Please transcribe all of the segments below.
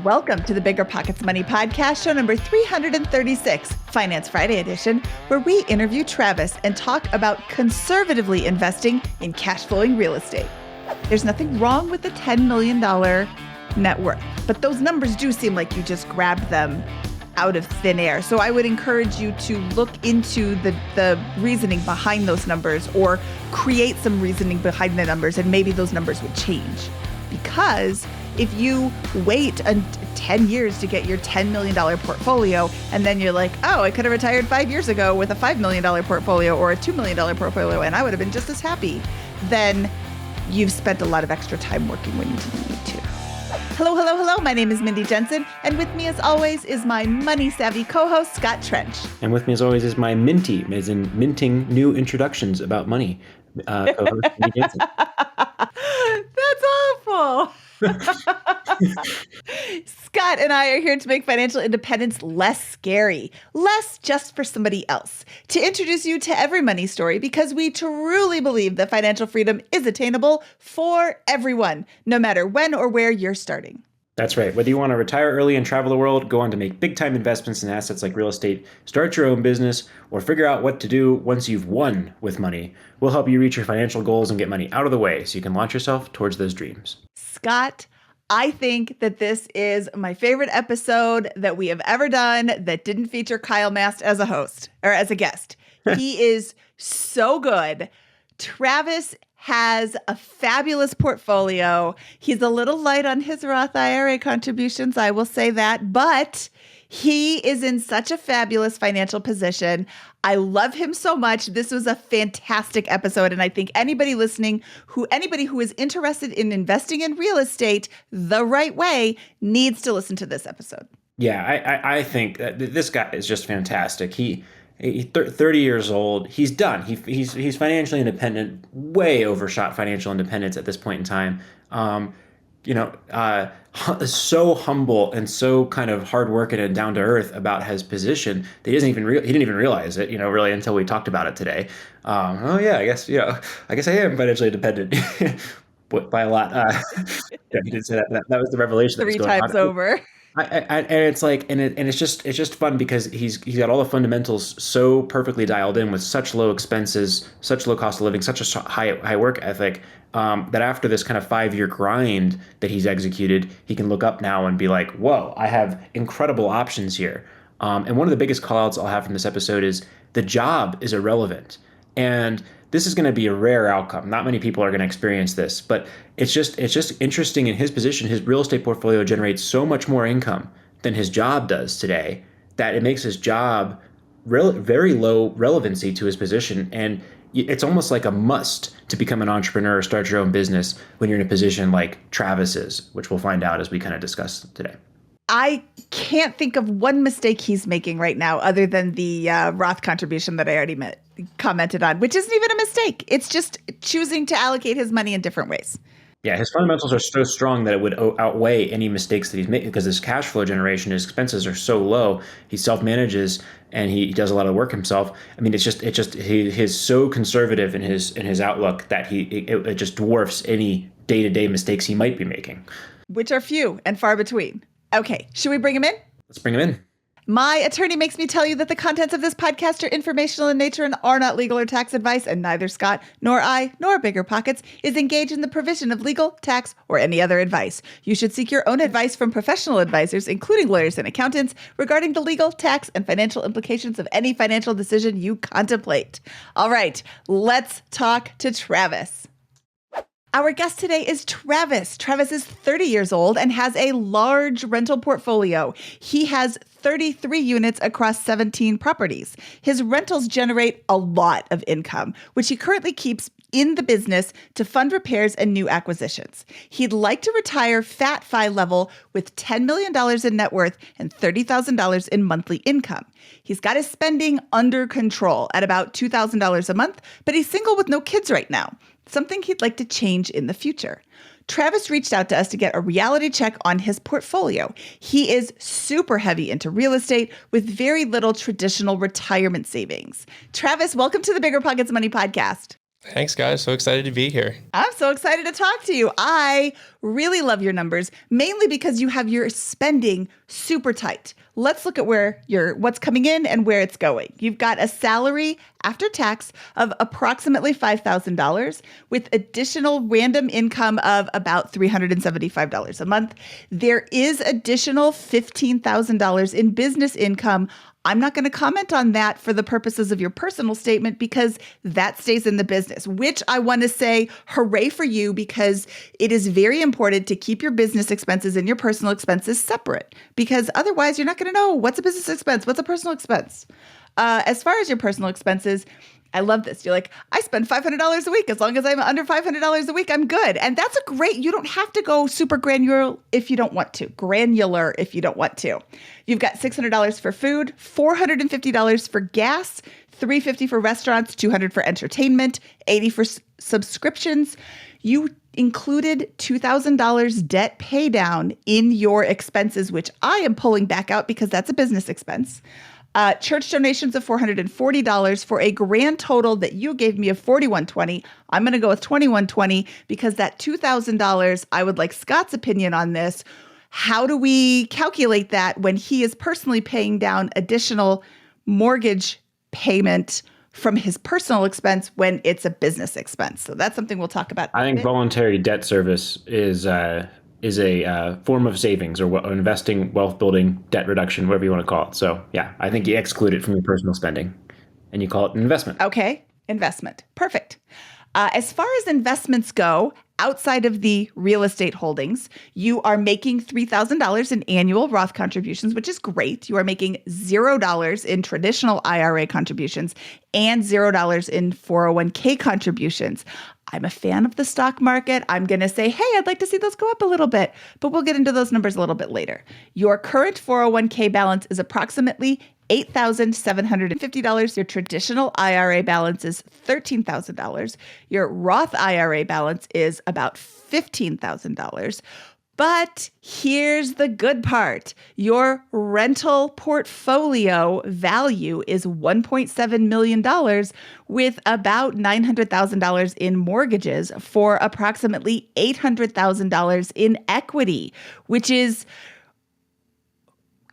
Welcome to the BiggerPockets Money Podcast, show number 336, Finance Friday edition, where we interview Travis and talk about conservatively investing in cash flowing real estate. There's nothing wrong with the $10 million net worth, but those numbers do seem like you just grabbed them out of thin air. So I would encourage you to look into the reasoning behind those numbers, or create some reasoning behind the numbers, and maybe those numbers would change. Because if you wait 10 years to get your $10 million portfolio, and then you're like, oh, I could have retired 5 years ago with a $5 million portfolio or a $2 million portfolio, and I would have been just as happy, then you've spent a lot of extra time working when you didn't need to. Hello, hello, hello. My name is Mindy Jensen, and with me as always is my money-savvy co-host, Scott Trench. And with me as always is my minty, as in minting new introductions about money, co-host Mindy Jensen. That's awful. Scott and I are here to make financial independence less scary, less just for somebody else, to introduce you to every money story, because we truly believe that financial freedom is attainable for everyone, no matter when or where you're starting. That's right. Whether you want to retire early and travel the world, go on to make big-time investments in assets like real estate, start your own business, or figure out what to do once you've won with money, we'll help you reach your financial goals and get money out of the way so you can launch yourself towards those dreams. Scott, I think that this is my favorite episode that we have ever done that didn't feature Kyle Mast as a host or as a guest. He is so good. Travis has a fabulous portfolio. He's a little light on his Roth IRA contributions, I will say that, but he is in such a fabulous financial position. I love him so much. This was a fantastic episode, and I think anybody listening, anybody who is interested in investing in real estate the right way, needs to listen to this episode. Yeah, I think that this guy is just fantastic. He's 30 years old. He's done. He's financially independent, way overshot financial independence at this point in time. So humble and so kind of hardworking and down to earth about his position that he didn't even realize it, really until we talked about it today. I guess I am financially independent. By a lot. He did say that. That was the revelation. Three times over. And it's like, and it's just fun because he's got all the fundamentals so perfectly dialed in with such low expenses, such low cost of living, such a high work ethic, that after this kind of 5-year grind that he's executed, he can look up now and be like, whoa, I have incredible options here. And one of the biggest call outs I'll have from this episode is the job is irrelevant. And this is going to be a rare outcome. Not many people are going to experience this, but it's just interesting in his position. His real estate portfolio generates so much more income than his job does today that it makes his job very low relevancy to his position. And it's almost like a must to become an entrepreneur or start your own business when you're in a position like Travis is, which we'll find out as we kind of discuss today. I can't think of one mistake he's making right now other than the Roth contribution that I already commented on, which isn't even a mistake. It's just choosing to allocate his money in different ways. Yeah, his fundamentals are so strong that it would outweigh any mistakes that he's making because his cash flow generation, his expenses are so low. He self-manages and he does a lot of work himself. I mean, he's so conservative in his outlook that it just dwarfs any day-to-day mistakes he might be making, which are few and far between. Okay, should we bring him in? Let's bring him in. My attorney makes me tell you that the contents of this podcast are informational in nature and are not legal or tax advice, and neither Scott, nor I, nor BiggerPockets is engaged in the provision of legal, tax, or any other advice. You should seek your own advice from professional advisors, including lawyers and accountants, regarding the legal, tax, and financial implications of any financial decision you contemplate. All right, let's talk to Travis. Our guest today is Travis. Travis is 30 years old and has a large rental portfolio. He has 33 units across 17 properties. His rentals generate a lot of income, which he currently keeps in the business to fund repairs and new acquisitions. He'd like to retire Fat Fi level with $10 million in net worth and $30,000 in monthly income. He's got his spending under control at about $2,000 a month, but he's single with no kids right now, something he'd like to change in the future. Travis reached out to us to get a reality check on his portfolio. He is super heavy into real estate with very little traditional retirement savings. Travis, welcome to the BiggerPockets Money Podcast. Thanks, guys. So excited to be here. I'm so excited to talk to you. I really love your numbers, mainly because you have your spending super tight. Let's look at what's coming in and where it's going. You've got a salary after tax of approximately $5,000 with additional random income of about $375 a month. There is additional $15,000 in business income. I'm not going to comment on that for the purposes of your personal statement because that stays in the business, which I want to say hooray for you because it is very important to keep your business expenses and your personal expenses separate because otherwise you're not going to know what's a business expense, what's a personal expense. As far as your personal expenses, I love this. You're like, I spend $500 a week. As long as I'm under $500 a week, I'm good. And that's you don't have to go super granular if you don't want to. Granular if you don't want to. You've got $600 for food, $450 for gas, $350 for restaurants, $200 for entertainment, $80 for subscriptions. You included $2,000 debt pay down in your expenses, which I am pulling back out because that's a business expense. Church donations of $440 for a grand total that you gave me of $4,120. I'm going to go with $2,120 because that $2,000, I would like Scott's opinion on this. How do we calculate that when he is personally paying down additional mortgage payment from his personal expense when it's a business expense? So that's something we'll talk about. I think voluntary debt service is a form of savings or investing, wealth building, debt reduction, whatever you want to call it. So yeah, I think you exclude it from your personal spending and you call it an investment. Okay, investment. Perfect. As far as investments go, outside of the real estate holdings, you are making $3,000 in annual Roth contributions, which is great. You are making $0 in traditional IRA contributions and $0 in 401k contributions. I'm a fan of the stock market. I'm going to say, hey, I'd like to see those go up a little bit, but we'll get into those numbers a little bit later. Your current 401k balance is approximately $8,750. Your traditional IRA balance is $13,000. Your Roth IRA balance is about $15,000. But here's the good part. Your rental portfolio value is $1.7 million with about $900,000 in mortgages for approximately $800,000 in equity, which is,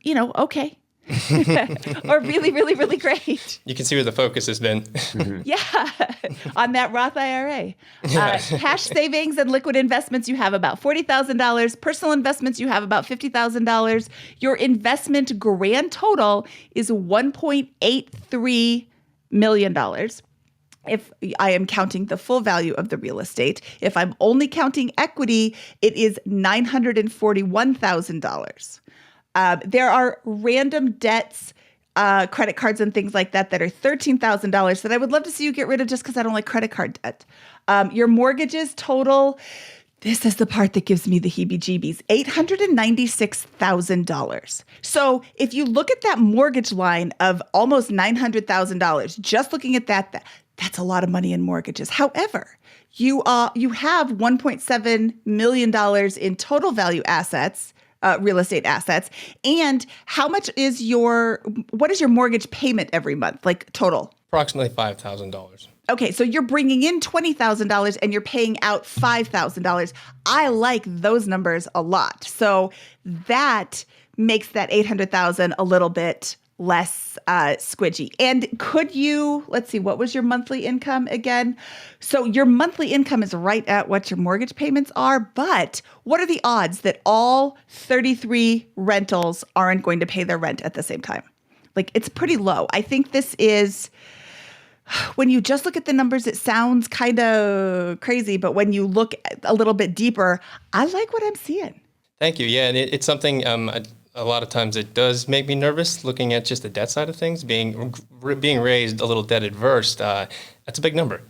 okay. Or really, really, really great. You can see where the focus has been. Yeah, on that Roth IRA. Cash savings and liquid investments, you have about $40,000. Personal investments, you have about $50,000. Your investment grand total is $1.83 million. If I am counting the full value of the real estate. If I'm only counting equity, it is $941,000. There are random debts, credit cards and things like that are $13,000 that I would love to see you get rid of just because I don't like credit card debt. Your mortgages total, this is the part that gives me the heebie-jeebies, $896,000. So if you look at that mortgage line of almost $900,000, just looking at that's a lot of money in mortgages. However, you have $1.7 million in total value assets, real estate assets. And what is your mortgage payment every month, like total? Approximately $5,000. Okay, so you're bringing in $20,000 and you're paying out $5,000. I like those numbers a lot. So that makes that $800,000 a little bit less squidgy. And let's see, what was your monthly income again? So your monthly income is right at what your mortgage payments are, but what are the odds that all 33 rentals aren't going to pay their rent at the same time? Like, it's pretty low. I think this is, when you just look at the numbers, it sounds kind of crazy, but when you look a little bit deeper, I like what I'm seeing. Thank you. Yeah, and it's something a lot of times it does make me nervous looking at just the debt side of things, being raised a little debt adverse. That's a big number.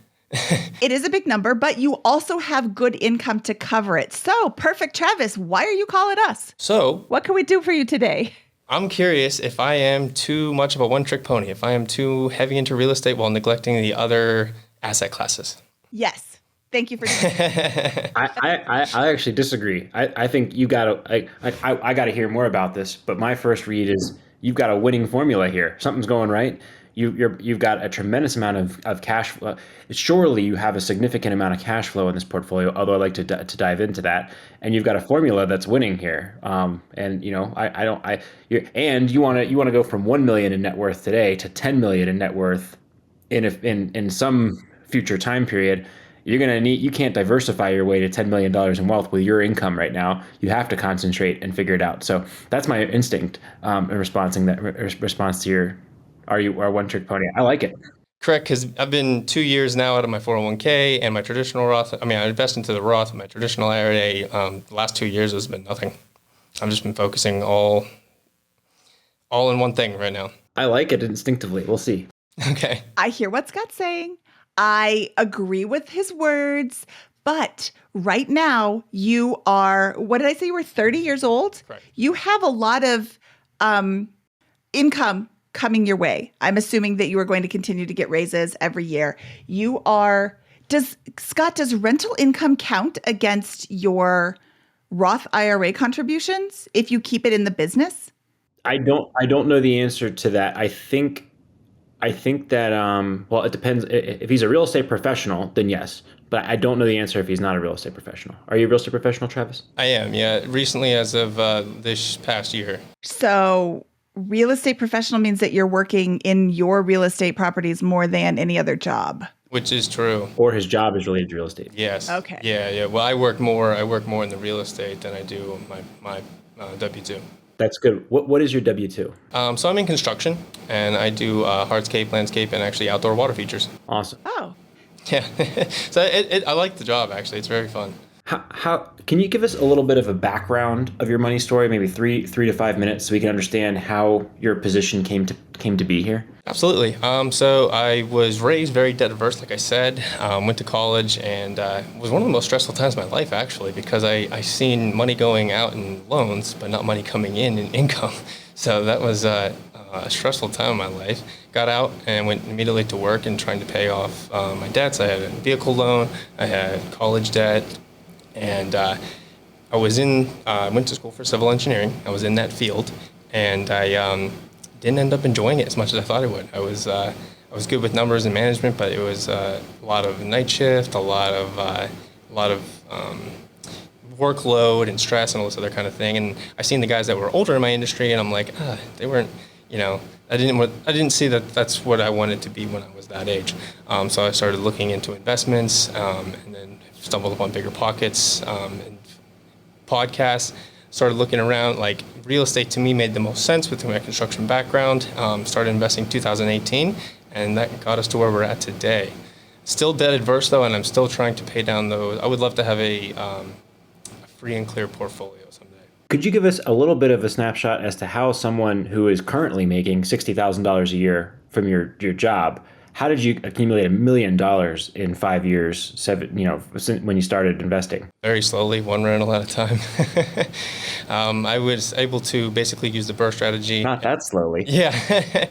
It is a big number, but you also have good income to cover it. So, perfect, Travis. Why are you calling us? So, what can we do for you today? I'm curious if I am too much of a one-trick pony, if I am too heavy into real estate while neglecting the other asset classes. Yes. Thank you for doing that. I actually disagree. I think you gotta. I gotta hear more about this. But my first read is you've got a winning formula here. Something's going right. you've got a tremendous amount of cash flow. Surely you have a significant amount of cash flow in this portfolio, although I'd like to dive into that. And you've got a formula that's winning here. And you want to go from 1 million in net worth today to 10 million in net worth in some future time period. You can't diversify your way to $10 million in wealth with your income right now. You have to concentrate and figure it out. So that's my instinct in response to your, are you a one trick pony? I like it. Correct, because I've been 2 years now out of my 401k and my traditional Roth. I mean, I invest into the Roth, my traditional IRA. The last 2 years has been nothing. I've just been focusing all in one thing right now. I like it instinctively. We'll see. Okay. I hear what Scott's saying. I agree with his words, but right now you are, what did I say? You were 30 years old? Correct. You have a lot of income coming your way. I'm assuming that you are going to continue to get raises every year. Does rental income count against your Roth IRA contributions if you keep it in the business? I don't know the answer to that. I think that, well, it depends. If he's a real estate professional, then yes. But I don't know the answer if he's not a real estate professional. Are you a real estate professional, Travis? I am, yeah. Recently, as of this past year. So real estate professional means that you're working in your real estate properties more than any other job. Which is true. Or his job is related to real estate. Yes. Okay. Yeah. Well, I work more in the real estate than I do my W-2. That's good. What is your W-2? So I'm in construction, and I do hardscape, landscape, and actually outdoor water features. Awesome. Oh. Yeah. So I like the job, actually. It's very fun. How can you give us a little bit of a background of your money story, maybe three to 5 minutes, so we can understand how your position came to be here? Absolutely. So I was raised very debt averse, like I said. Went to college, and was one of the most stressful times of my life, actually, because I seen money going out in loans, but not money coming in income. So that was a stressful time in my life. Got out and went immediately to work and trying to pay off my debts. I had a vehicle loan, I had college debt, and I went to school for civil engineering. I was in that field, and I didn't end up enjoying it as much as I thought I would. I was good with numbers and management, but it was a lot of night shift, a lot of workload and stress and all this other kind of thing. And I seen the guys that were older in my industry, and I'm like, they weren't, I didn't see that that's what I wanted to be when I was that age. So I started looking into investments, and then stumbled upon BiggerPockets and podcasts. Started looking around. Like, real estate to me made the most sense with my construction background. Started investing in 2018, and that got us to where we're at today. Still debt adverse though, and I'm still trying to pay down those. I would love to have a free and clear portfolio someday. Could you give us a little bit of a snapshot as to how someone who is currently making $60,000 a year from your job, how did you accumulate $1 million in 5 years, when you started investing? Very slowly, one rental at a time. I was able to basically use the BRRRR strategy. Not that slowly. Yeah.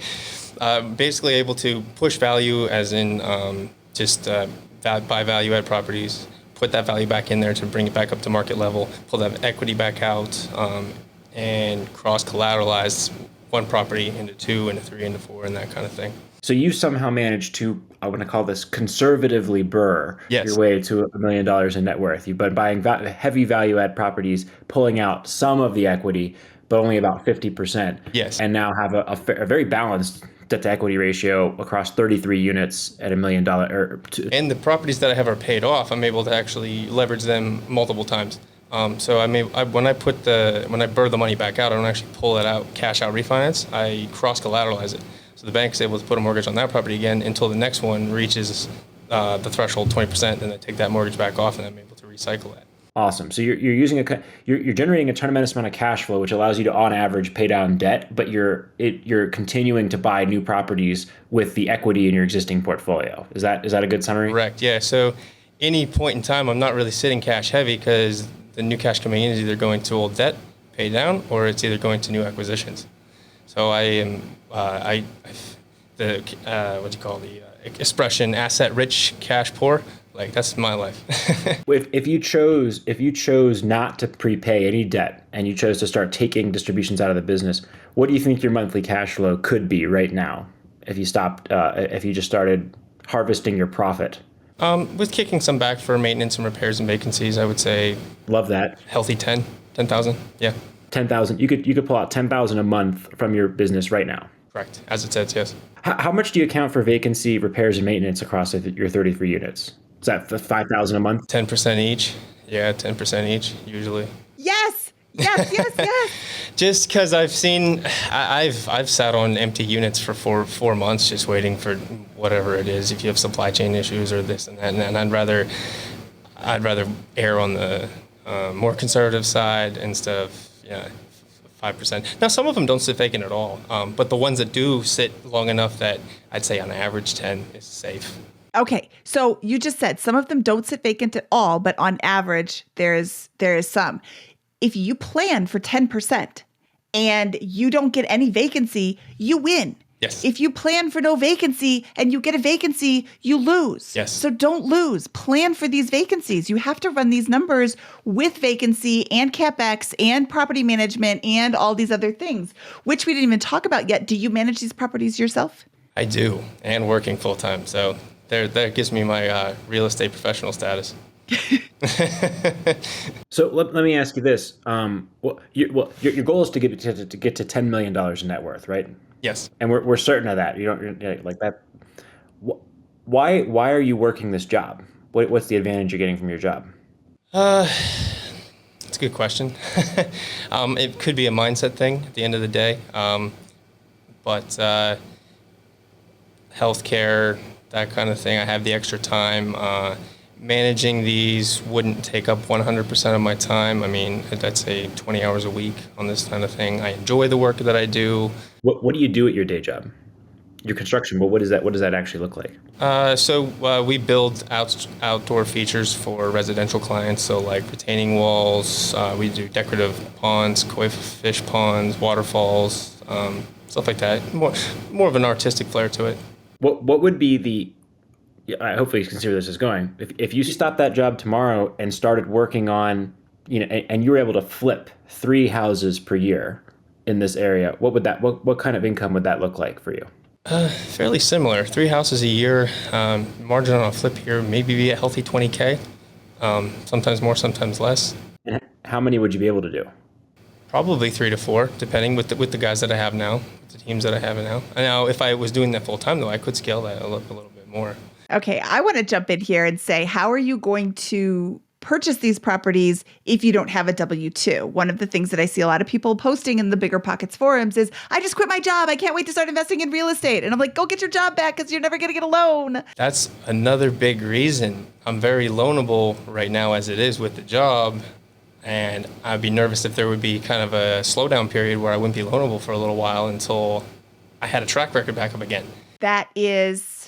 Basically able to push value, as in buy value add properties, put that value back in there to bring it back up to market level, pull that equity back out, and cross collateralize one property into 2, into 3, into 4, and that kind of thing. So you somehow managed to, I want to call this conservatively BRRRR your way to $1 million in net worth. You've been buying heavy value add properties, pulling out some of the equity, but only about 50%. Yes. And now have a very balanced debt to equity ratio across 33 units at $1 million. And the properties that I have are paid off. I'm able to actually leverage them multiple times. So when I BRRRR the money back out, I don't actually pull it out, cash out refinance. I cross collateralize it. So the bank is able to put a mortgage on that property again until the next one reaches the threshold 20%, and I take that mortgage back off, and I'm able to recycle that. Awesome. So you're generating a tremendous amount of cash flow, which allows you to, on average, pay down debt, but you're continuing to buy new properties with the equity in your existing portfolio. Is that a good summary? Correct. Yeah. So any point in time, I'm not really sitting cash heavy, because the new cash coming in is either going to old debt, pay down, or it's either going to new acquisitions. So I am, the expression asset rich, cash poor, like, that's my life. If you chose not to prepay any debt and you chose to start taking distributions out of the business, what do you think your monthly cash flow could be right now? if you stopped, if you just started harvesting your profit? With kicking some back for maintenance and repairs and vacancies, I would say Love that. healthy 10,000. Yeah, 10,000. You could pull out 10,000 a month from your business right now. correct. As it says, yes. How much do you account for vacancy, repairs, and maintenance across your 33 units? Is that 5,000 a month? 10% each. Yeah, 10% each usually. Yes. Yes, yes, yes. Just because I've sat on empty units for four months just waiting for whatever it is. If you have supply chain issues or this and that, and I'd rather err on the more conservative side instead of 5%. Now some of them don't sit vacant at all, but the ones that do sit long enough that I'd say on average 10 is safe. Okay, so you just said some of them don't sit vacant at all, but on average, there is some. If you plan for 10% and you don't get any vacancy, you win. Yes. If you plan for no vacancy and you get a vacancy, you lose. Yes. So don't lose. Plan for these vacancies. You have to run these numbers with vacancy and CapEx and property management and all these other things, which we didn't even talk about yet. Do you manage these properties yourself? I do, and working full time. So that gives me my real estate professional status. So let me ask you this: your goal is to get to $10 million in net worth, right? Yes. And we're certain of that. You're like that. Why are you working this job? What's the advantage you're getting from your job? That's a good question. It could be a mindset thing at the end of the day, but healthcare, that kind of thing. I have the extra time. Managing these wouldn't take up 100% of my time. I mean, I'd say 20 hours a week on this kind of thing. I enjoy the work that I do. What do you do at your day job? Your construction, but what does that actually look like? So we build outdoor features for residential clients. So like retaining walls, we do decorative ponds, koi fish ponds, waterfalls, stuff like that. More of an artistic flair to it. What would be the hopefully you can see where this is going. If you stopped that job tomorrow and started working on, and you were able to flip 3 houses per year in this area, what kind of income would that look like for you? Fairly similar. 3 houses a year. Margin on a flip here maybe be a healthy 20K. Sometimes more, sometimes less. And how many would you be able to do? Probably 3 to 4, depending with the guys that I have now, with the teams that I have now. And now, if I was doing that full time though, I could scale that a little bit more. Okay, I want to jump in here and say, how are you going to purchase these properties if you don't have a W-2? One of the things that I see a lot of people posting in the BiggerPockets forums is, I just quit my job. I can't wait to start investing in real estate. And I'm like, go get your job back because you're never going to get a loan. That's another big reason. I'm very loanable right now as it is with the job. And I'd be nervous if there would be kind of a slowdown period where I wouldn't be loanable for a little while until I had a track record back up again. That is...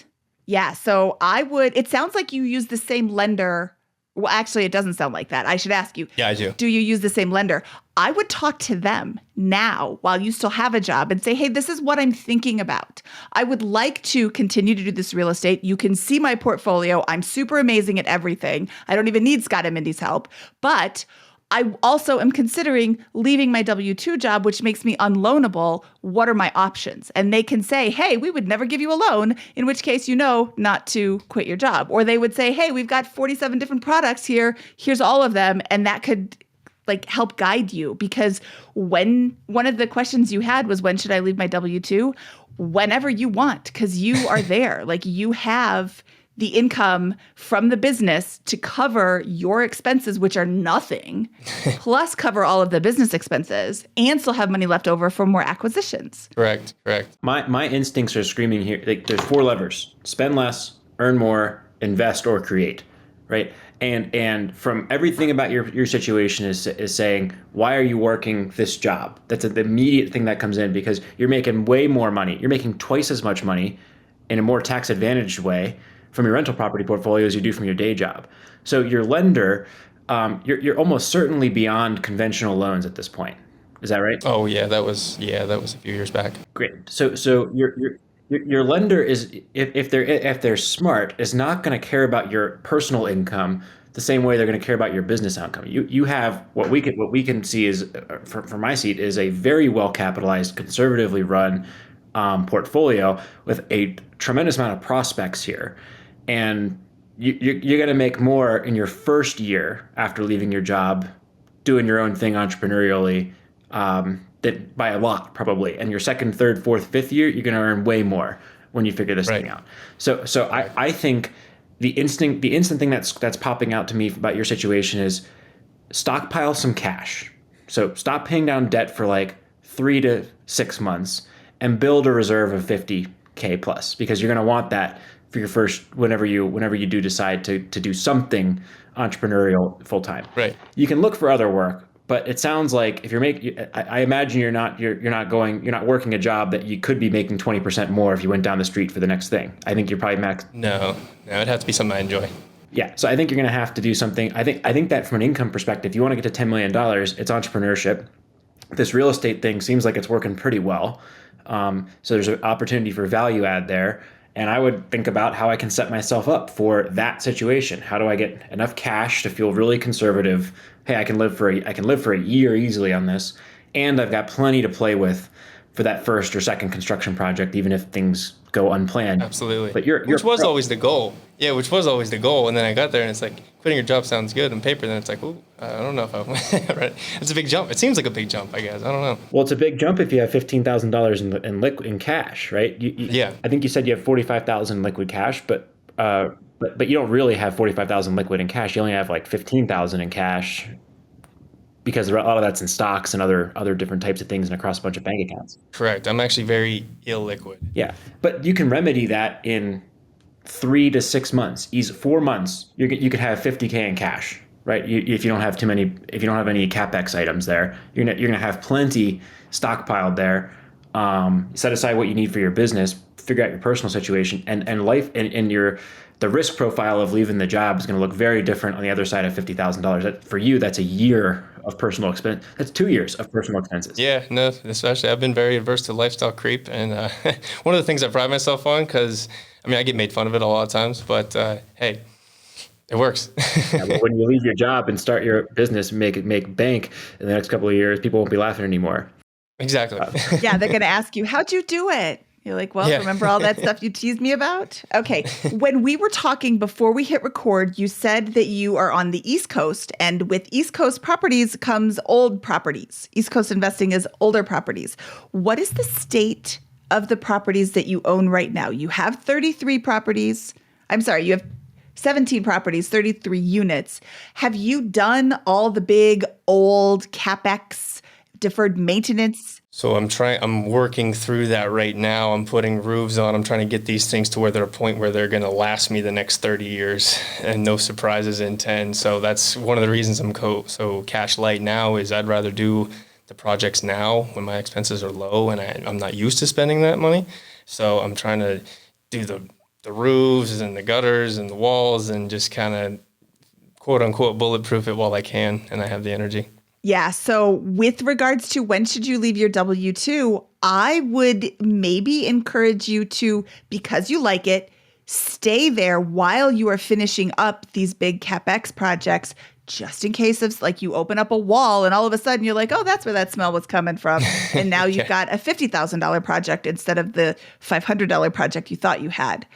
Yeah, so it sounds like you use the same lender. Well, actually, it doesn't sound like that. I should ask you. Yeah, I do. Do you use the same lender? I would talk to them now while you still have a job and say, hey, this is what I'm thinking about. I would like to continue to do this real estate. You can see my portfolio. I'm super amazing at everything. I don't even need Scott and Mindy's help. But I also am considering leaving my W-2 job, which makes me unloanable. What are my options? And they can say, hey, we would never give you a loan, in which case not to quit your job. Or they would say, hey, we've got 47 different products here. Here's all of them. And that could help guide you. Because one of the questions you had was, when should I leave my W-2? Whenever you want, because you are there. You have the income from the business to cover your expenses, which are nothing, plus cover all of the business expenses and still have money left over for more acquisitions. Correct. My instincts are screaming here. There's 4 levers: spend less, earn more, invest, or create, right? And from everything about your situation is saying, why are you working this job? That's the immediate thing that comes in, because you're making way more money. You're making twice as much money in a more tax advantaged way from your rental property portfolio as you do from your day job. So your lender, you're almost certainly beyond conventional loans at this point. Is that right? Oh yeah, that was a few years back. Great. So your lender is, if they're smart, is not going to care about your personal income the same way they're going to care about your business outcome. You have what we can see is, from my seat, is a very well capitalized, conservatively run portfolio with a tremendous amount of prospects here. And you're going to make more in your first year after leaving your job, doing your own thing entrepreneurially, that by a lot probably. And your second, third, fourth, fifth year, you're going to earn way more when you figure this thing out. So I think the instant thing that's popping out to me about your situation is stockpile some cash. So stop paying down debt for like 3 to 6 months and build a reserve of 50K plus, because you're going to want that for your first, whenever you do decide to do something entrepreneurial full time. Right. You can look for other work, but it sounds like if I imagine you're not working a job that you could be making 20% more if you went down the street for the next thing. I think you're probably max. No, it'd have to be something I enjoy. Yeah. So I think you're going to have to do something. I think that from an income perspective, if you want to get to $10 million, it's entrepreneurship. This real estate thing seems like it's working pretty well. So there's an opportunity for value add there. And I would think about how I can set myself up for that situation. How do I get enough cash to feel really conservative? Hey, I can live for a year easily on this, and I've got plenty to play with for that first or second construction project, even if things go unplanned. Absolutely. But which was always the goal. Yeah, which was always the goal. And then I got there, and it's like quitting your job sounds good on paper. Then it's like, ooh, I don't know if I'm right. It's a big jump. It seems like a big jump, I guess. I don't know. Well, it's a big jump if you have $15,000 in cash, right? Yeah. I think you said you have $45,000 liquid cash, but you don't really have $45,000 liquid in cash. You only have like $15,000 in cash, because a lot of that's in stocks and other different types of things and across a bunch of bank accounts. Correct. I'm actually very illiquid. Yeah, but you can remedy that in 3 to 6 months. 4 months, you could have 50K in cash, right? If you don't have any CapEx items there, you're gonna have plenty stockpiled there. Set aside what you need for your business, figure out your personal situation, and life, and the risk profile of leaving the job is going to look very different on the other side of $50,000. For you, that's a year of personal expense. That's 2 years of personal expenses. Yeah, no, especially I've been very adverse to lifestyle creep. And one of the things I pride myself on, because, I get made fun of it a lot of times, but hey, it works. Yeah, but when you leave your job and start your business and make bank in the next couple of years, people won't be laughing anymore. Exactly. Yeah, they're going to ask you, how'd you do it? You're like, well, remember all that stuff you teased me about? Okay. When we were talking before we hit record, you said that you are on the East Coast, and with East Coast properties comes old properties. East Coast investing is older properties. What is the state of the properties that you own right now? You have 33 properties. I'm sorry, you have 17 properties, 33 units. Have you done all the big old CapEx deferred maintenance? So I'm working through that right now. I'm putting roofs on. I'm trying to get these things to where they're a point where they're going to last me the next 30 years and no surprises in 10. So that's one of the reasons I'm so cash light now, is I'd rather do the projects now when my expenses are low and I'm not used to spending that money. So I'm trying to do the roofs and the gutters and the walls and just kind of quote unquote bulletproof it while I can and I have the energy. Yeah. So with regards to when should you leave your W-2, I would maybe encourage you to, because you like it, stay there while you are finishing up these big CapEx projects, just in case of like you open up a wall and all of a sudden you're like, oh, that's where that smell was coming from. And now you've got a $50,000 project instead of the $500 project you thought you had.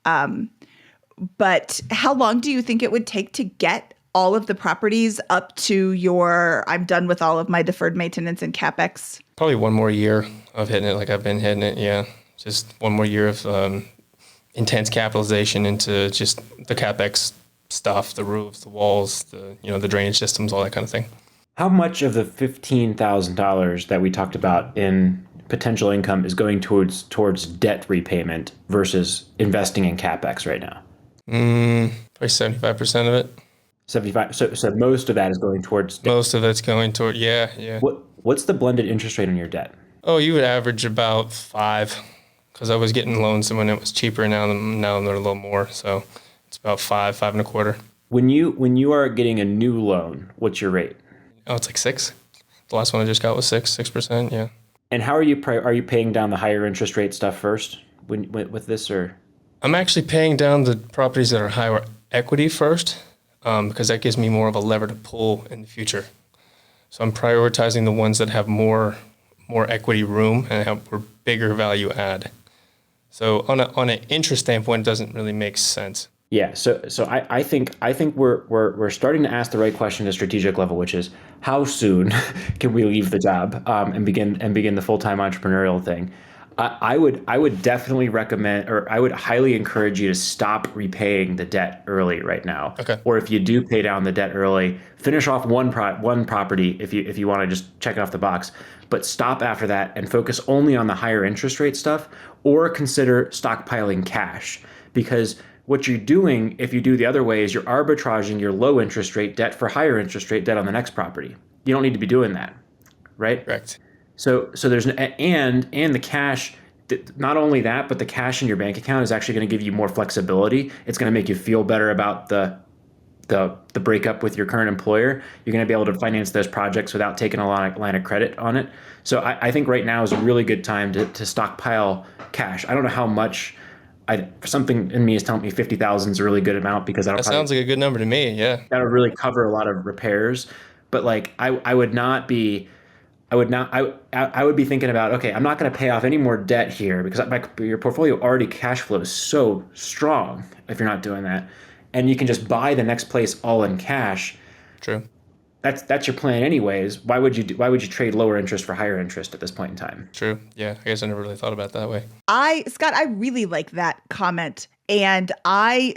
But how long do you think it would take to get all of the properties up to your, I'm done with all of my deferred maintenance and CapEx? Probably one more year of hitting it like I've been hitting it, yeah. Just one more year of intense capitalization into just the CapEx stuff, the roofs, the walls, the drainage systems, all that kind of thing. How much of the $15,000 that we talked about in potential income is going towards debt repayment versus investing in CapEx right now? Probably 75% of it. 75. So most of that is going towards debt. Most of it's going toward, yeah. What's the blended interest rate on your debt? Oh, you would average about 5, because I was getting loans when it was cheaper. Now they're a little more, so it's about 5.25. When you are getting a new loan, what's your rate? Oh, it's like 6. The last one I just got was 6%, yeah. And how are you paying down the higher interest rate stuff first with this, or? I'm actually paying down the properties that are higher equity first, because that gives me more of a lever to pull in the future. So I'm prioritizing the ones that have more more equity room and have more bigger value add. So on an interest standpoint, it doesn't really make sense. Yeah. So I think we're starting to ask the right question at a strategic level, which is how soon can we leave the job and begin the full-time entrepreneurial thing. I would definitely recommend, or I would highly encourage you to stop repaying the debt early right now. Okay. Or if you do pay down the debt early, finish off one property if you want to just check it off the box, but stop after that and focus only on the higher interest rate stuff, or consider stockpiling cash, because what you're doing if you do the other way is you're arbitraging your low interest rate debt for higher interest rate debt on the next property. You don't need to be doing that, right? Correct. So there's and the cash, not only that, but the cash in your bank account is actually going to give you more flexibility. It's going to make you feel better about the breakup with your current employer. You're going to be able to finance those projects without taking a line of credit on it. So I think right now is a really good time to stockpile cash. I don't know how much. Something in me is telling me 50,000 is a really good amount, because That sounds like a good number to me. Yeah. that would really cover a lot of repairs. But like I would be thinking about, okay, I'm not going to pay off any more debt here, because your portfolio already cash flow is so strong if you're not doing that, and you can just buy the next place all in cash. True. That's your plan anyways. Why would you trade lower interest for higher interest at this point in time? True. Yeah. I guess I never really thought about it that way. Scott, I really like that comment. And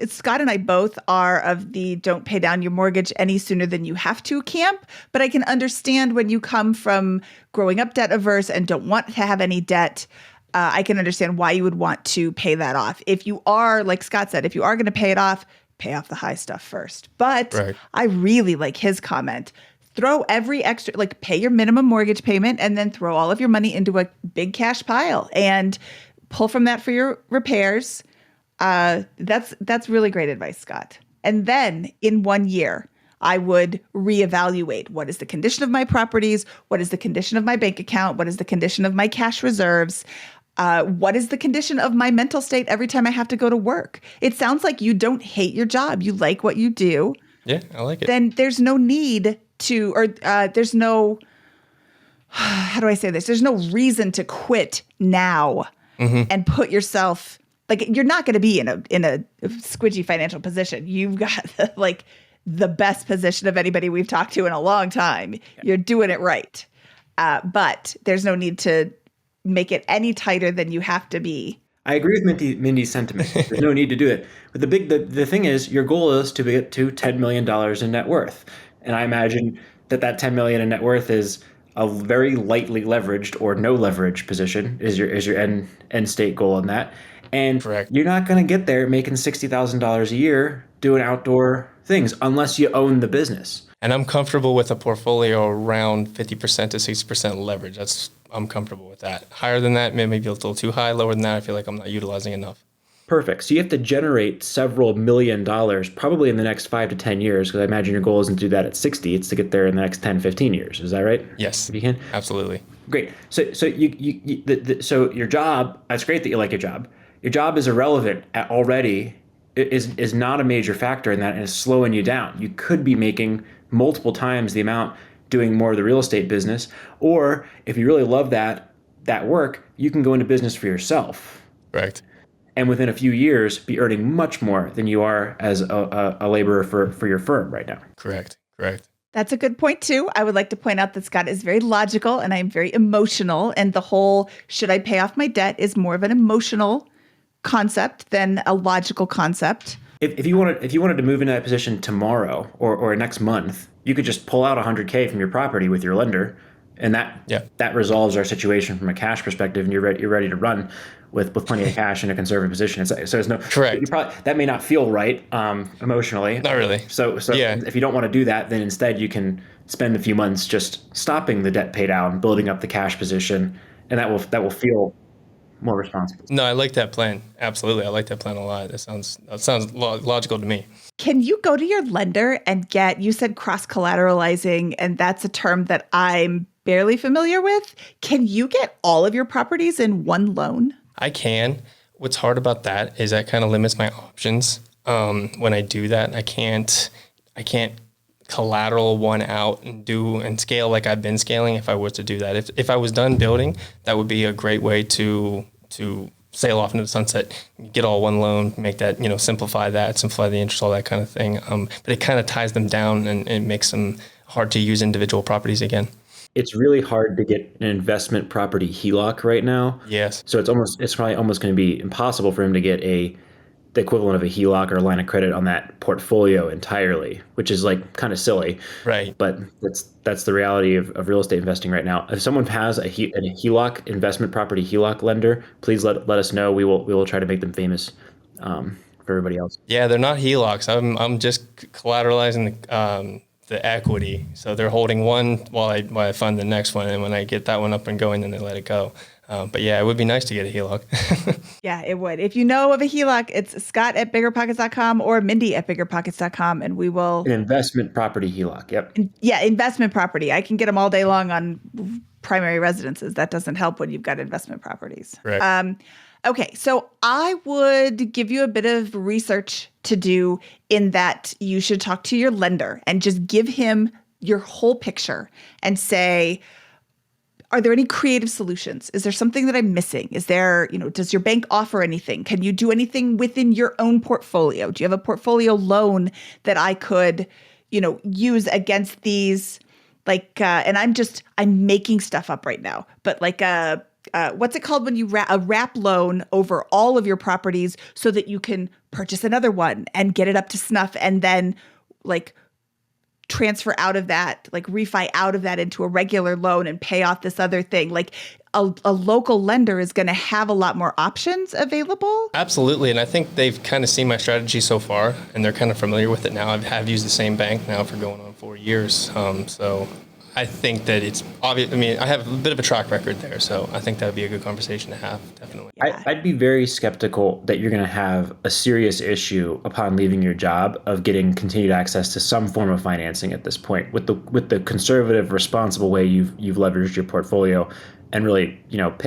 Scott and I both are of the don't pay down your mortgage any sooner than you have to camp. But I can understand when you come from growing up debt averse and don't want to have any debt. I can understand why you would want to pay that off. If you are, like Scott said, if you are going to pay it off, pay off the high stuff first. But right. I really like his comment. Throw every extra, like pay your minimum mortgage payment and then throw all of your money into a big cash pile and pull from that for your repairs. That's really great advice, Scott. And then in 1 year, I would reevaluate what is the condition of my properties, what is the condition of my bank account, what is the condition of my cash reserves, what is the condition of my mental state every time I have to go to work. It sounds like you don't hate your job. You like what you do. Yeah, I like it. Then there's no need to, or there's no, how do I say this? There's no reason to quit now and put yourself, like, you're not going to be in a squidgy financial position. You've got the best position of anybody we've talked to in a long time. You're doing it right. But there's no need to make it any tighter than you have to be. I agree with Mindy's sentiment. There's no need to do it. But the thing is, your goal is to get to $10 million in net worth. And I imagine that $10 million in net worth is a very lightly leveraged or no leverage position is your end state goal in that. And correct. You're not going to get there making $60,000 a year doing outdoor things unless you own the business. And I'm comfortable with a portfolio around 50% to 60% leverage. I'm comfortable with that. Higher than that, maybe a little too high. Lower than that, I feel like I'm not utilizing enough. Perfect. So you have to generate several $1 million probably in the next 5 to 10 years, because I imagine your goal isn't to do that at 60. It's to get there in the next 10, 15 years. Is that right? Yes. If you can? Absolutely. Great. So so your job, that's great that you like your job. Your job is irrelevant already, is not a major factor in that, and is slowing you down. You could be making multiple times the amount doing more of the real estate business, or if you really love that work, you can go into business for yourself. Right. And within a few years, be earning much more than you are as a laborer for your firm right now. Correct. That's a good point, too. I would like to point out that Scott is very logical and I'm very emotional. And the whole should I pay off my debt is more of an emotional concept than a logical concept. If you wanted to move into that position tomorrow or next month, you could just pull out $100K from your property with your lender, and that resolves our situation from a cash perspective, and you're ready to run with plenty of cash in a conservative position. So there's no correct. That may not feel right emotionally. Not really. So yeah. If you don't want to do that, then instead you can spend a few months just stopping the debt pay down, building up the cash position, and that will feel more responsible. No, I like that plan. Absolutely. I like that plan a lot. That sounds logical to me. Can you go to your lender and you said cross-collateralizing, and that's a term that I'm barely familiar with. Can you get all of your properties in one loan? I can. What's hard about that is that kind of limits my options. When I do that, I can't collateral one out and scale like I've been scaling if I was to do that. If I was done building, that would be a great way to sail off into the sunset, get all one loan, make that, simplify the interest, all that kind of thing. But it kind of ties them down and it makes them hard to use individual properties again. It's really hard to get an investment property HELOC right now. Yes. So it's probably almost going to be impossible for him to get the equivalent of a HELOC or a line of credit on that portfolio entirely, which is like kind of silly. Right. But that's the reality of real estate investing right now. If someone has a HELOC, investment property HELOC lender, please let us know. We will try to make them famous for everybody else. Yeah, they're not HELOCs. I'm just collateralizing the equity. So they're holding one while I fund the next one, and when I get that one up and going, then they let it go. But yeah, it would be nice to get a HELOC. Yeah, it would. If you know of a HELOC, it's Scott@BiggerPockets.com or Mindy@BiggerPockets.com, and we will. An investment property HELOC. Yep. Yeah, investment property. I can get them all day long on primary residences. That doesn't help when you've got investment properties. Correct. Okay, so I would give you a bit of research to do in that you should talk to your lender and just give him your whole picture and say, are there any creative solutions? Is there something that I'm missing? Is there, does your bank offer anything? Can you do anything within your own portfolio? Do you have a portfolio loan that I could, use against these? And I'm making stuff up right now, but what's it called when you a wrap loan over all of your properties so that you can purchase another one and get it up to snuff and then transfer out of that, refi out of that into a regular loan and pay off this other thing. A local lender is going to have a lot more options available. Absolutely. And I think they've kind of seen my strategy so far and they're kind of familiar with it now. I've used the same bank now for going on 4 years. So I think that it's obvious. I mean, I have a bit of a track record there, so I think that would be a good conversation to have, definitely. Yeah. I'd be very skeptical that you're going to have a serious issue upon leaving your job of getting continued access to some form of financing at this point. With the conservative, responsible way you've leveraged your portfolio, and really,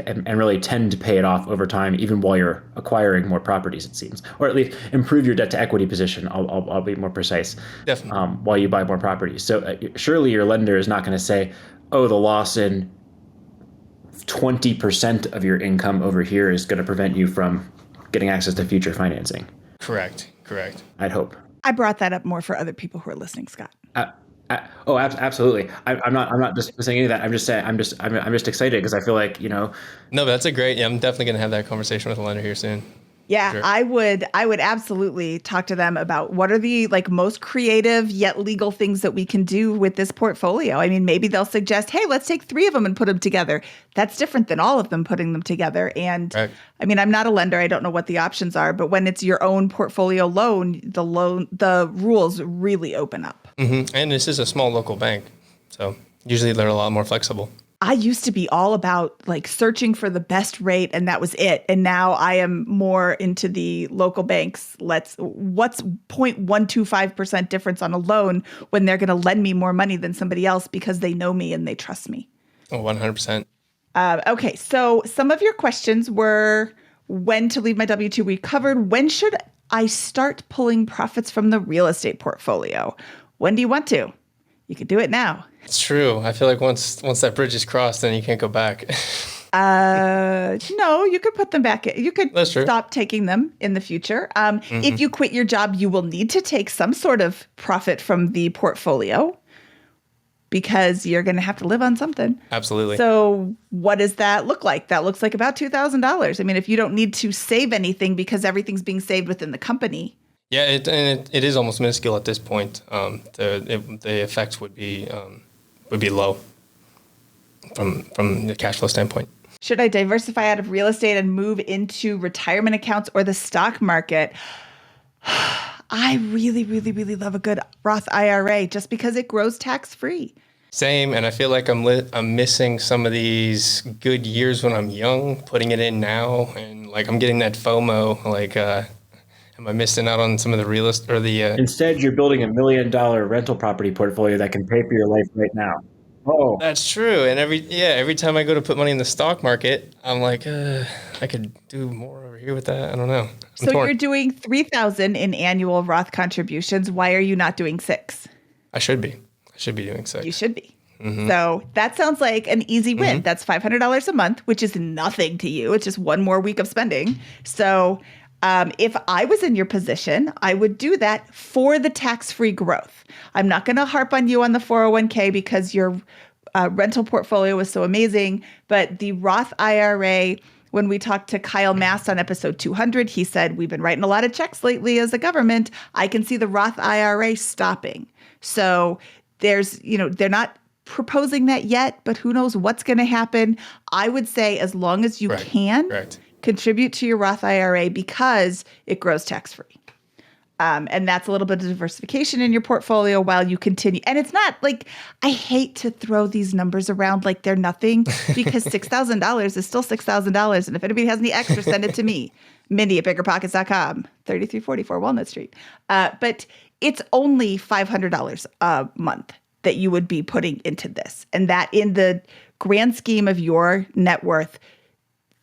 and really tend to pay it off over time, even while you're acquiring more properties, it seems, or at least improve your debt to equity position. I'll be more precise. Definitely. While you buy more properties. So surely your lender is not going to say, oh, the loss in 20% of your income over here is going to prevent you from getting access to future financing. Correct. I'd hope. I brought that up more for other people who are listening, Scott. Absolutely. I'm not just saying any of that. I'm just saying I'm just excited because I feel like No, that's a great. Yeah, I'm definitely going to have that conversation with a lender here soon. Yeah, Sure. I would absolutely talk to them about what are the most creative yet legal things that we can do with this portfolio. I mean, maybe they'll suggest, hey, let's take 3 of them and put them together. That's different than all of them putting them together. And Right. I mean, I'm not a lender. I don't know what the options are, but when it's your own portfolio loan, the rules really open up. Mm-hmm. And this is a small local bank, so usually they're a lot more flexible. I used to be all about searching for the best rate and that was it. And now I am more into the local banks. What's 0.125% difference on a loan when they're going to lend me more money than somebody else because they know me and they trust me. Oh, 100%. Okay. So some of your questions were when to leave my W-2. We covered when should I start pulling profits from the real estate portfolio? When do you want to? You could do it now. It's true. I feel like once that bridge is crossed, then you can't go back. No, you could put them back. You could That's true. stop taking them in the future. If you quit your job, you will need to take some sort of profit from the portfolio because you're going to have to live on something. Absolutely. So what does that look like? That looks like about $2,000. I mean, if you don't need to save anything because everything's being saved within the company. Yeah, it is almost minuscule at this point. The effects would be low from the cash flow standpoint. Should I diversify out of real estate and move into retirement accounts or the stock market? I really, really, really love a good Roth IRA just because it grows tax-free. Same, and I feel like I'm missing some of these good years when I'm young, putting it in now, and I'm getting that FOMO, am I missing out on some of the real estate or the? Instead, you're building $1 million rental property portfolio that can pay for your life right now. Oh, That's true. And every time I go to put money in the stock market, I'm like, I could do more over here with that. I don't know. So you're doing $3,000 in annual Roth contributions. Why are you not doing $6,000? I should be. I should be doing 6. You should be. So that sounds like an easy win. That's $500 a month, which is nothing to you. It's just one more week of spending. So if I was in your position, I would do that for the tax-free growth. I'm not going to harp on you on the 401k because your rental portfolio was so amazing. But the Roth IRA, when we talked to Kyle Mast on episode 200, he said, we've been writing a lot of checks lately as a government. I can see the Roth IRA stopping. So there's, they're not proposing that yet, but who knows what's going to happen. I would say as long as you can contribute to your Roth IRA because it grows tax-free. And that's a little bit of diversification in your portfolio while you continue. And it's not like, I hate to throw these numbers around like they're nothing because $6,000 is still $6,000. And if anybody has any extra, send it to me. Mindy at BiggerPockets.com, 3344 Walnut Street. But it's only $500 a month that you would be putting into this. And that in the grand scheme of your net worth,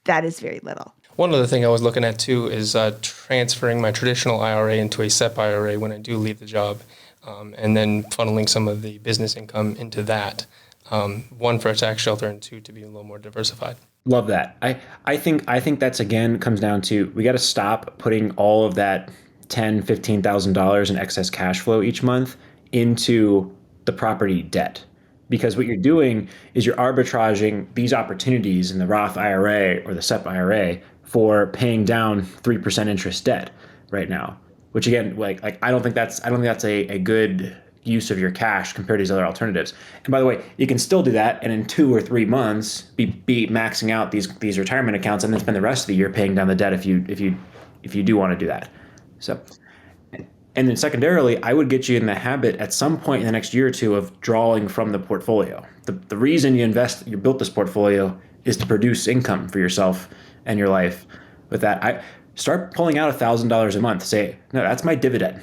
that is very little. One other thing I was looking at too is transferring my traditional IRA into a SEP IRA when I do leave the job, and then funneling some of the business income into that. One, for a tax shelter, and 2, to be a little more diversified. Love that. I think that's, again, comes down to we got to stop putting all of that $10,000-$15,000 in excess cash flow each month into the property debt. Because what you're doing is you're arbitraging these opportunities in the Roth IRA or the SEP IRA for paying down 3% interest debt right now. Which again, like I don't think that's a good use of your cash compared to these other alternatives. And by the way, you can still do that, and in 2 or 3 months be maxing out these retirement accounts, and then spend the rest of the year paying down the debt if you do want to do that. So. And then secondarily, I would get you in the habit at some point in the next year or two of drawing from the portfolio. The reason you built this portfolio is to produce income for yourself and your life. With that, I start pulling out $1,000 a month. Say, no, that's my dividend.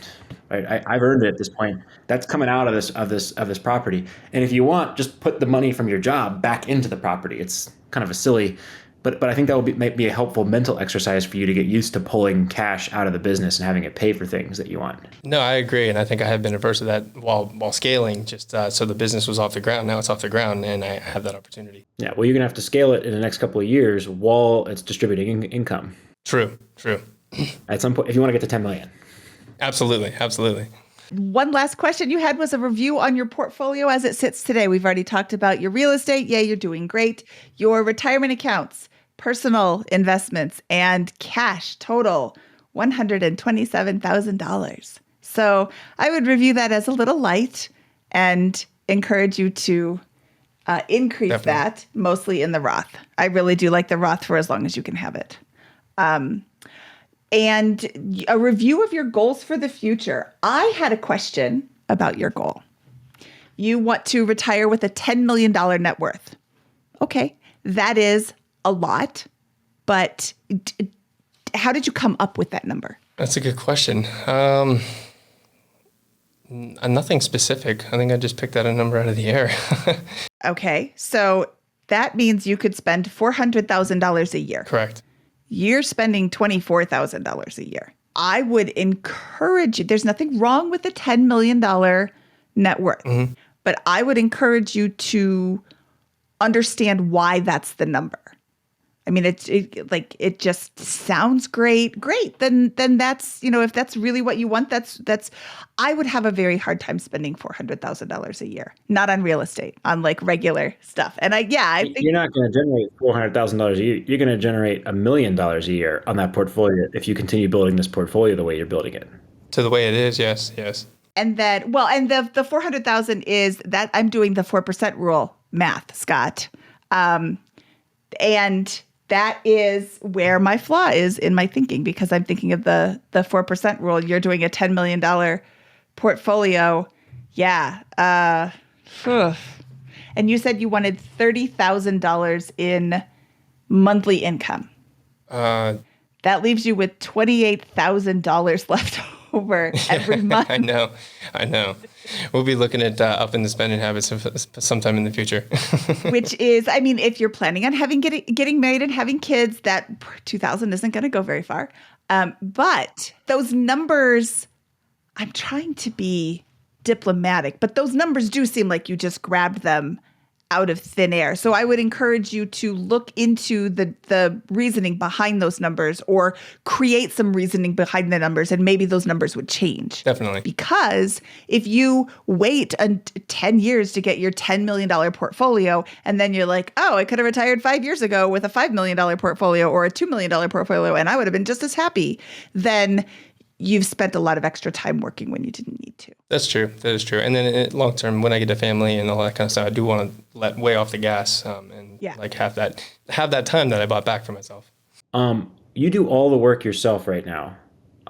Right? I've earned it at this point. That's coming out of this property. And if you want, just put the money from your job back into the property. It's kind of a silly. But I think that might be a helpful mental exercise for you to get used to pulling cash out of the business and having it pay for things that you want. No, I agree. And I think I have been averse to that while scaling, just so the business was off the ground. Now it's off the ground and I have that opportunity. Yeah, well, you're going to have to scale it in the next couple of years while it's distributing income. True. At some point, if you want to get to 10 million. Absolutely. One last question you had was a review on your portfolio as it sits today. We've already talked about your real estate. Yeah, you're doing great. Your retirement accounts, personal investments, and cash total $127,000. So I would review that as a little light and encourage you to increase that, mostly in the Roth. I really do like the Roth for as long as you can have it. And a review of your goals for the future. I had a question about your goal. You want to retire with a $10 million net worth. Okay, that is a lot, but how did you come up with that number? That's a good question. Nothing specific. I think I just picked that a number out of the air. Okay, so that means you could spend $400,000 a year. Correct. You're spending $24,000 a year. I would encourage you, there's nothing wrong with the $10 million net worth, but I would encourage you to understand why that's the number. I mean, it just sounds great. Great. Then that's, if that's really what you want, that's, I would have a very hard time spending $400,000 a year, not on real estate, on like regular stuff. And I think you're not going to generate $400,000 a year. You're going to generate $1 million a year on that portfolio if you continue building this portfolio the way you're building it. To the way it is. Yes. And then, and the 400,000 is that I'm doing the 4% rule math, Scott. And that is where my flaw is in my thinking, because I'm thinking of the 4% rule. You're doing a $10 million portfolio. Yeah. And you said you wanted $30,000 in monthly income. That leaves you with $28,000 left over every month. I know. We'll be looking at upping the spending habits sometime in the future. Which is, I mean, if you're planning on getting married and having kids, that $2,000 isn't going to go very far. But those numbers, I'm trying to be diplomatic, but those numbers do seem like you just grabbed them out of thin air. So I would encourage you to look into the reasoning behind those numbers, or create some reasoning behind the numbers, and maybe those numbers would change. Definitely. Because if you wait 10 years to get your $10 million portfolio, and then you're like, oh, I could have retired 5 years ago with a $5 million portfolio or a $2 million portfolio, and I would have been just as happy, then you've spent a lot of extra time working when you didn't need to. That's true. That is true. And then long term, when I get a family and all that kind of stuff, I do want to let way off the gas and like have that time that I bought back for myself. You do all the work yourself right now,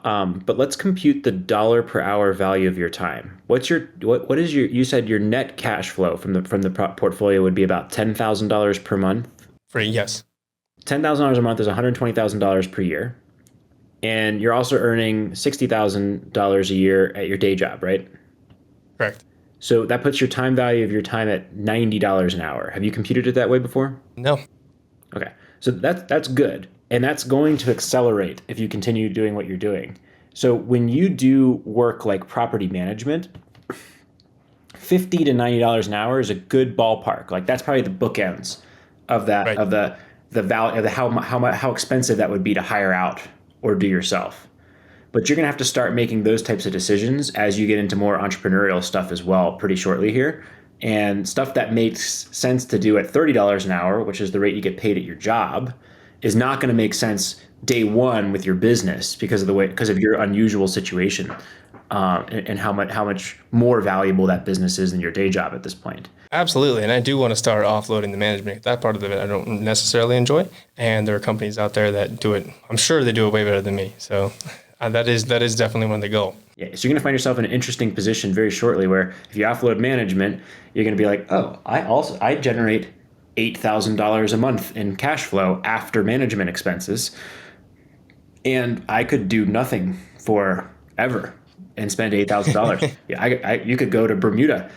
but let's compute the dollar per hour value of your time. What is your? You said your net cash flow from the portfolio would be about $10,000 per month. Yes. $10,000 a month is $120,000 per year. And you're also earning $60,000 a year at your day job, right? Correct. So that puts your time value of your time at $90 an hour. Have you computed it that way before? No. Okay. So that's good. And that's going to accelerate if you continue doing what you're doing. So when you do work like property management, $50 to $90 an hour is a good ballpark. Like that's probably the bookends of that, right. of the value of how expensive that would be to hire out or do yourself. But you're going to have to start making those types of decisions as you get into more entrepreneurial stuff as well pretty shortly here. And stuff that makes sense to do at $30 an hour, which is the rate you get paid at your job, is not going to make sense day one with your business because of your unusual situation, and how much more valuable that business is than your day job at this point. Absolutely. And I do want to start offloading the management. That part of it I don't necessarily enjoy. And there are companies out there that do it. I'm sure they do it way better than me. So that is definitely one of the goal. Yeah. So you're going to find yourself in an interesting position very shortly where if you offload management, you're going to be like, oh, I generate $8,000 a month in cash flow after management expenses. And I could do nothing forever and spend $8,000. Yeah, you could go to Bermuda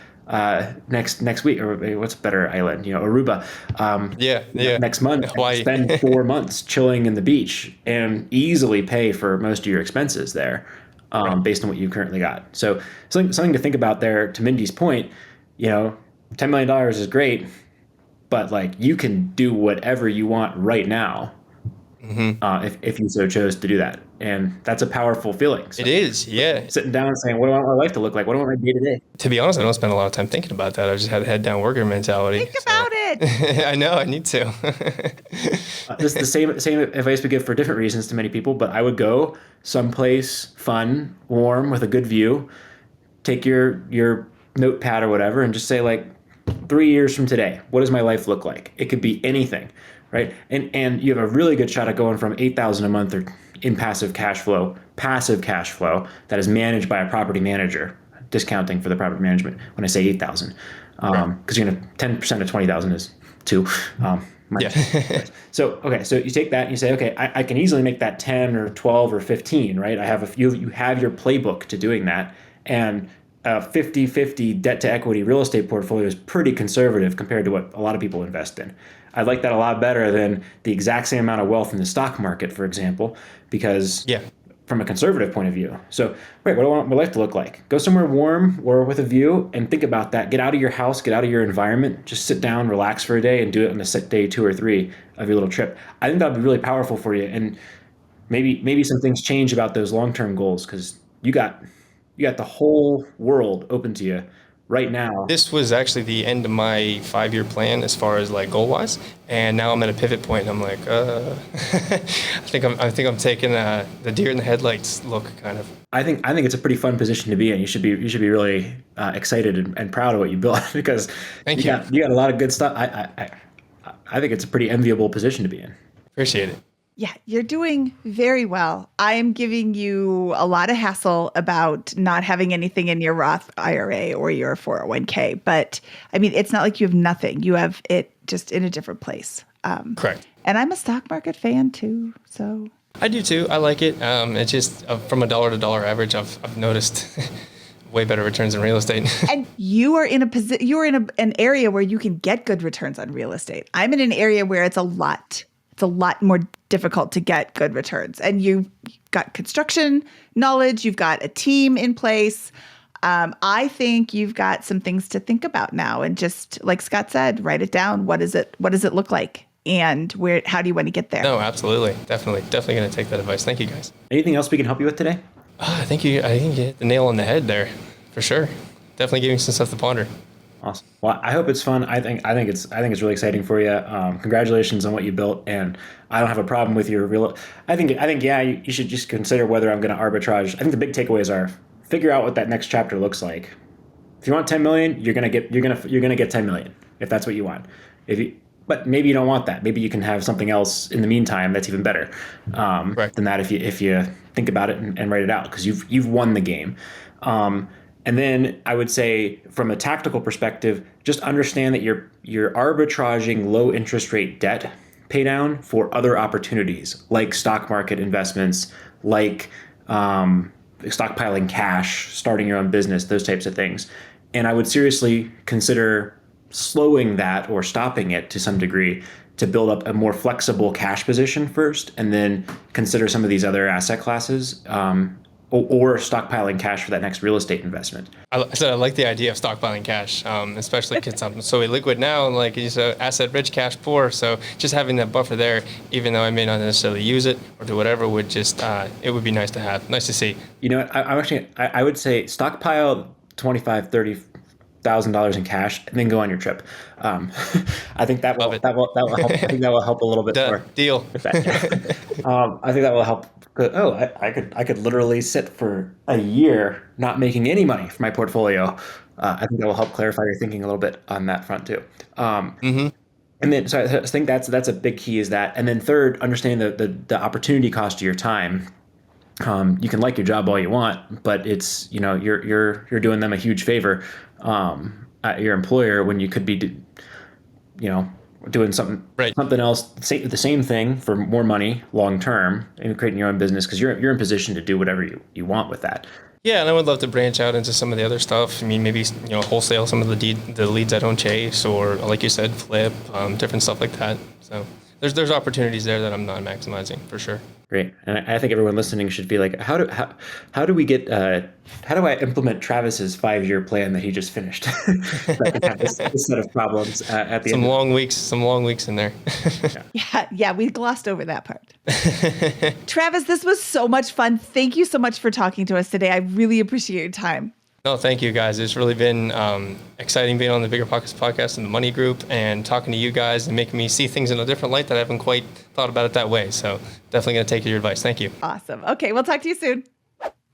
next week, or what's a better island? Aruba. Next month, spend 4 months chilling in the beach and easily pay for most of your expenses there, based on what you currently got. So something to think about there. To Mindy's point, $10 million is great, but like you can do whatever you want right now. Mm-hmm. If you so chose to do that. And that's a powerful feeling. So it is, yeah. Sitting down and saying, what do I want my life to look like? What do I want my day to day? To be honest, I don't spend a lot of time thinking about that. I just had a head down worker mentality. Think about it. I know, I need to. This is the same advice we give for different reasons to many people, but I would go someplace fun, warm, with a good view, take your notepad or whatever, and just say like, 3 years from today, what does my life look like? It could be anything. Right. And you have a really good shot at going from $8,000 a month or in passive cash flow that is managed by a property manager, discounting for the property management when I say 8,000, because 10% of 20,000 is 2. So you take that and you say, okay, I can easily make that 10 or 12 or 15, right? You have your playbook to doing that, and 50-50 debt to equity real estate portfolio is pretty conservative compared to what a lot of people invest in. I like that a lot better than the exact same amount of wealth in the stock market, for example, because from a conservative point of view. So, what do I want my life to look like? Go somewhere warm or with a view and think about that. Get out of your house, get out of your environment, just sit down, relax for a day, and do it on a set day 2 or 3 of your little trip. I think that would be really powerful for you. And maybe some things change about those long-term goals, because you got the whole world open to you right now. This was actually the end of my 5-year plan as far as like goal wise, and now I'm at a pivot point. And I'm like, I think I'm taking the deer in the headlights look, kind of. I think it's a pretty fun position to be in. You should be really excited and proud of what you built, because you got a lot of good stuff. I think it's a pretty enviable position to be in. Appreciate it. Yeah, you're doing very well. I am giving you a lot of hassle about not having anything in your Roth IRA or your 401k. But I mean, it's not like you have nothing. You have it just in a different place. Correct. And I'm a stock market fan too. So I do too. I like it. It's just from a dollar to dollar average, I've noticed way better returns in real estate. And you are in an area where you can get good returns on real estate. I'm in an area where it's a lot more difficult to get good returns. And you've got construction knowledge, you've got a team in place. I think you've got some things to think about now, and just like Scott said, write it down. What does it look like? And how do you want to get there? No, absolutely. Definitely going to take that advice. Thank you, guys. Anything else we can help you with today? I think you hit the nail on the head there, for sure. Definitely giving some stuff to ponder. Awesome. Well, I hope it's fun. I think it's really exciting for you. Congratulations on what you built, and I don't have a problem with your real. I think yeah, you should just consider whether I'm going to arbitrage. I think the big takeaways are figure out what that next chapter looks like. If you want 10 million, you're gonna get 10 million if that's what you want. But maybe you don't want that. Maybe you can have something else in the meantime that's even better than that if you think about it and write it out, because you've won the game. And then I would say, from a tactical perspective, just understand that you're arbitraging low interest rate debt pay down for other opportunities like stock market investments, like stockpiling cash, starting your own business, those types of things. And I would seriously consider slowing that or stopping it to some degree to build up a more flexible cash position first, and then consider some of these other asset classes, or stockpiling cash for that next real estate investment. I like the idea of stockpiling cash, especially because I'm so illiquid now, and like it's asset rich, cash poor. So just having that buffer there, even though I may not necessarily use it or do whatever, would just it would be nice to have, nice to see. You know, I would say stockpile $25,000-$30,000 in cash, and then go on your trip. I think that will help. I think that will help a little bit more. Deal. I think that will help. I could literally sit for a year not making any money for my portfolio. I think that will help clarify your thinking a little bit on that front too. And then, so I think that's a big key, is that. And then third, understand the opportunity cost of your time. You can like your job all you want, but it's, you're doing them a huge favor, at your employer, when you could be, doing something else, the same thing for more money long term, and creating your own business, because you're in position to do whatever you want with that. Yeah, and I would love to branch out into some of the other stuff. I mean, maybe wholesale some of the leads I don't chase, or like you said, flip, different stuff like that. So there's opportunities there that I'm not maximizing, for sure. Great, and I think everyone listening should be like, how do I implement Travis's 5-year plan that he just finished? That can have this set of problems at the end. Some long weeks in there. Yeah, we glossed over that part. Travis, this was so much fun. Thank you so much for talking to us today. I really appreciate your time. No, thank you, guys. It's really been exciting being on the BiggerPockets podcast and the Money Group, and talking to you guys and making me see things in a different light that I haven't quite thought about it that way. So definitely going to take your advice. Thank you. Awesome. Okay, we'll talk to you soon.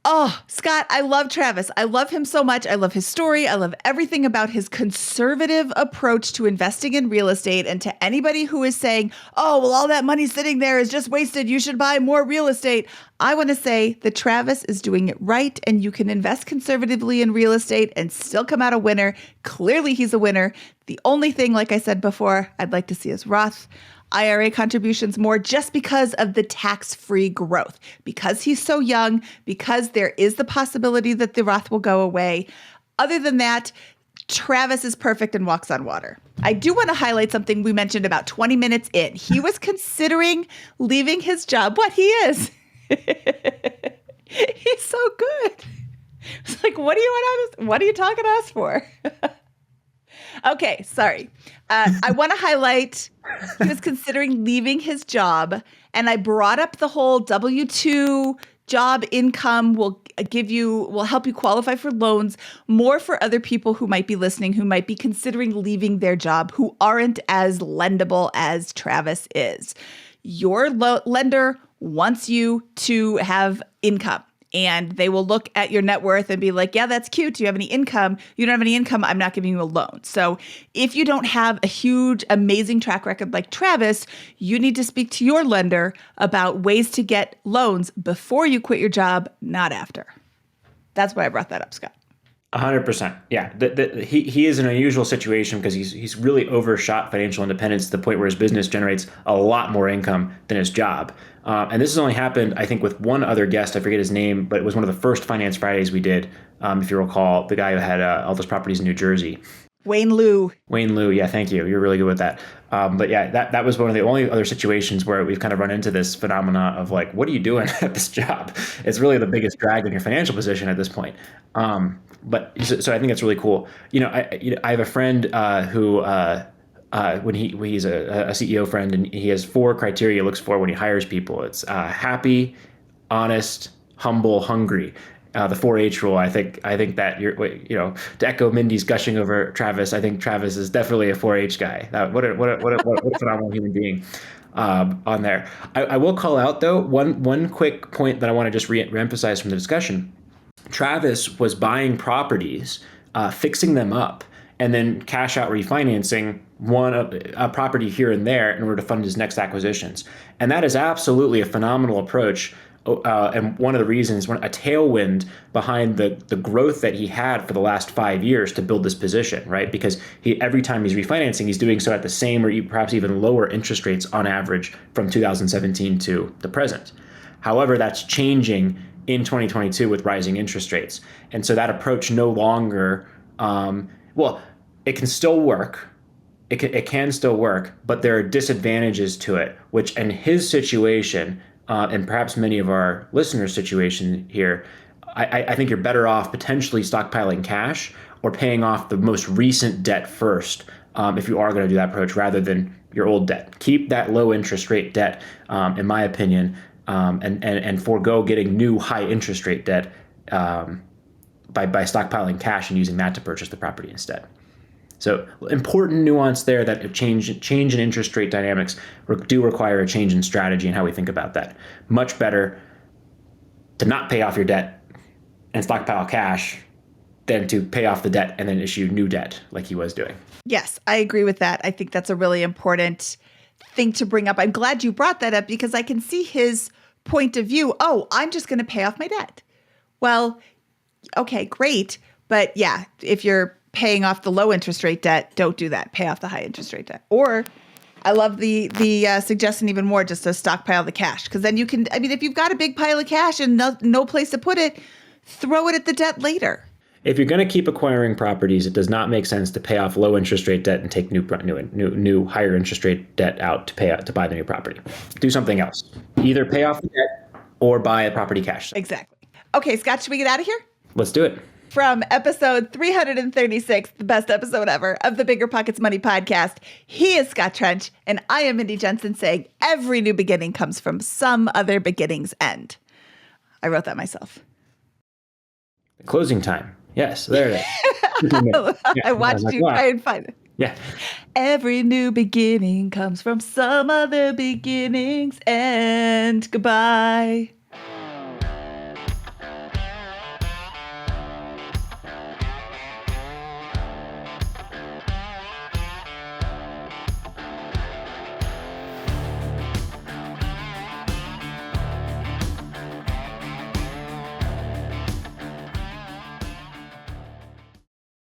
Oh, Scott, I love Travis. I love him so much. I love his story. I love everything about his conservative approach to investing in real estate. And to anybody who is saying, oh, well, all that money sitting there is just wasted, you should buy more real estate, I want to say that Travis is doing it right, and you can invest conservatively in real estate and still come out a winner. Clearly, he's a winner. The only thing, like I said before, I'd like to see is Roth IRA contributions more, just because of the tax-free growth, because he's so young, because there is the possibility that the Roth will go away. Other than that, Travis is perfect and walks on water. I do want to highlight something we mentioned about 20 minutes in. He was considering leaving his job. What he is. He's so good. It's like, what are you talking to us for? Okay, sorry. I want to highlight he was considering leaving his job, and I brought up the whole W-2 job income will help you qualify for loans, more for other people who might be listening, who might be considering leaving their job, who aren't as lendable as Travis is. Your lender wants you to have income. And they will look at your net worth and be like, yeah, that's cute. Do you have any income? You don't have any income, I'm not giving you a loan. So if you don't have a huge, amazing track record like Travis, you need to speak to your lender about ways to get loans before you quit your job, not after. That's why I brought that up, Scott. 100%. Yeah. He is in an unusual situation because he's really overshot financial independence to the point where his business generates a lot more income than his job. And this has only happened, I think, with one other guest. I forget his name, but it was one of the first Finance Fridays we did, if you recall, the guy who had all those properties in New Jersey. Wayne Liu. Wayne Liu, yeah, thank you. You're really good with that. But yeah, that was one of the only other situations where we've kind of run into this phenomena of like, what are you doing at this job? It's really the biggest drag on your financial position at this point. But so I think it's really cool. I have a friend who he's a CEO friend, and he has 4 criteria he looks for when he hires people. It's happy, honest, humble, hungry. The 4H rule. I think that to echo Mindy's gushing over Travis. I think Travis is definitely a 4H guy. What a phenomenal human being on there. I will call out though one quick point that I want to just reemphasize from the discussion. Travis was buying properties, fixing them up, and then cash out refinancing a property here and there in order to fund his next acquisitions. And that is absolutely a phenomenal approach. And one of the reasons, a tailwind behind the growth that he had for the last 5 years to build this position, right? Because every time he's refinancing, he's doing so at the same or perhaps even lower interest rates on average from 2017 to the present. However, that's changing in 2022 with rising interest rates. And so that approach no longer, it can still work. It can still work, but there are disadvantages to it, which in his situation, and perhaps many of our listeners' situation here, I think you're better off potentially stockpiling cash or paying off the most recent debt first if you are going to do that approach rather than your old debt. Keep that low interest rate debt, in my opinion, and forego getting new high interest rate debt by stockpiling cash and using that to purchase the property instead. So important nuance there that a change in interest rate dynamics do require a change in strategy and how we think about that. Much better to not pay off your debt and stockpile cash than to pay off the debt and then issue new debt like he was doing. Yes, I agree with that. I think that's a really important thing to bring up. I'm glad you brought that up because I can see his point of view. Oh, I'm just going to pay off my debt. Well, okay, great. But yeah, if you're paying off the low interest rate debt, don't do that. Pay off the high interest rate debt. Or I love the suggestion even more, just to stockpile the cash. Because then you can, if you've got a big pile of cash and no place to put it, throw it at the debt later. If you're going to keep acquiring properties, it does not make sense to pay off low interest rate debt and take new higher interest rate debt out to buy the new property. Do something else. Either pay off the debt or buy a property cash. Exactly. Okay, Scott, should we get out of here? Let's do it. From episode 336, the best episode ever of the BiggerPockets Money Podcast, he is Scott Trench, and I am Mindy Jensen, saying every new beginning comes from some other beginning's end. I wrote that myself. Closing time. Yes, there it is. I watched you try and find it. Yeah. Every new beginning comes from some other beginning's end. Goodbye.